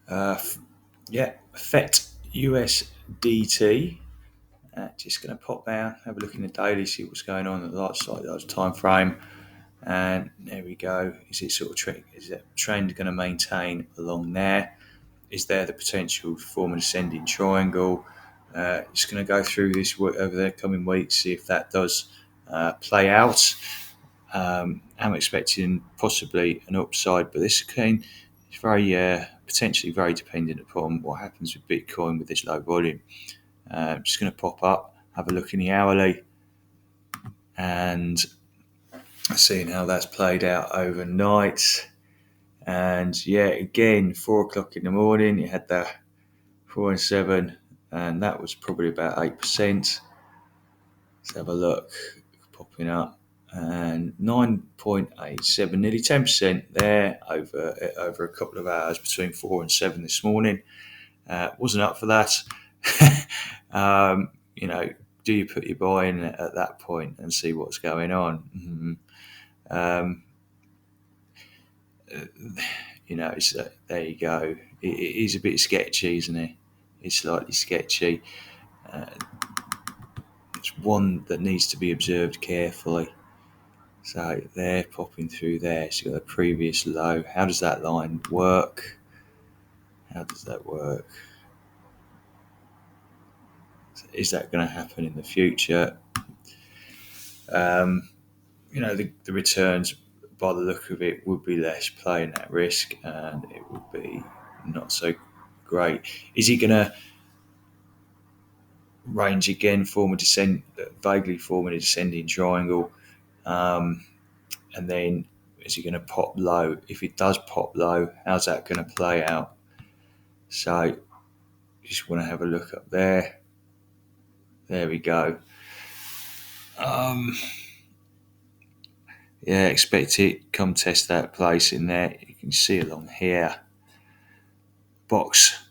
FET USDT. Just going to pop down, have a look in the daily, see what's going on at the last slightly larger time frame. And there we go. Is it sort of is that trend going to maintain along there? Is there the potential to form an ascending triangle? Just going to go through this over the coming weeks, see if that does play out. I'm expecting possibly an upside, but this again is very potentially very dependent upon what happens with Bitcoin with this low volume. I'm just going to pop up, have a look in the hourly, and seeing how that's played out overnight. And yeah, again, 4 o'clock in the morning, you had the 4 and 7, and that was probably about 8%. Let's have a look, popping up, and 9.87, nearly 10% there over a couple of hours between 4 and 7 this morning. Wasn't up for that. Do you put your buy in at that point and see what's going on? There you go. It is a bit sketchy, isn't it? It's slightly sketchy. It's one that needs to be observed carefully. So they're popping through there. So you've got the previous low. How does that line work? How does that work? Is that going to happen in the future? The returns, by the look of it, would be less playing that risk, and it would be not so great. Is he going to range again, vaguely form a descending triangle, and then is he going to pop low? If it does pop low, how's that going to play out? So just want to have a look up there. There we go. Expect it. Come test that place in there. You can see along here. Box.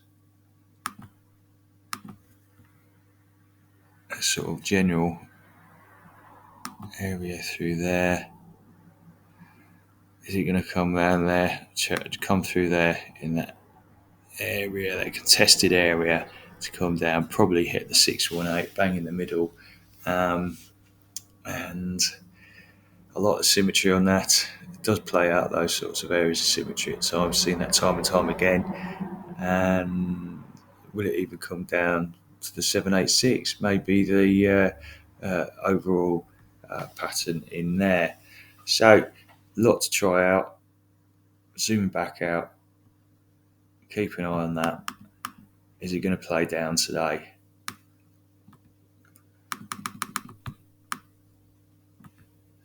A sort of general area through there. Is it going to come around there? Come through there in that area, that contested area, to come down? Probably hit the 618, bang in the middle. And a lot of symmetry on that. It does play out those sorts of areas of symmetry at times. I've seen that time and time again. And will it even come down to the 786? Maybe the overall pattern in there. So, a lot to try out. Zooming back out. Keep an eye on that. Is it going to play down today?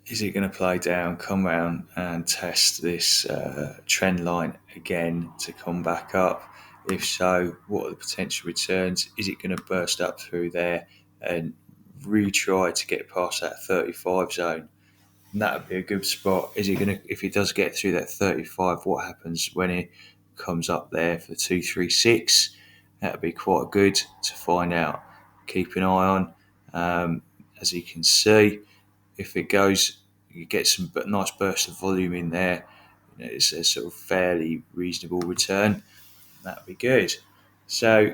Is it going to play down, come round and test this trend line again to come back up? If so, what are the potential returns? Is it going to burst up through there and retry to get past that 35 zone? And that would be a good spot. Is it going to, if it does get through that 35, what happens when it comes up there for 236? That would be quite good to find out. Keep an eye on. As you can see, if it goes, you get some nice burst of volume in there. It's a sort of fairly reasonable return. That would be good. So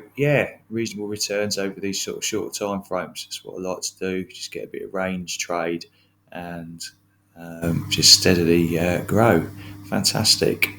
reasonable returns over these sort of short time frames. That's what I like to do. Just get a bit of range trade and just steadily grow. Fantastic.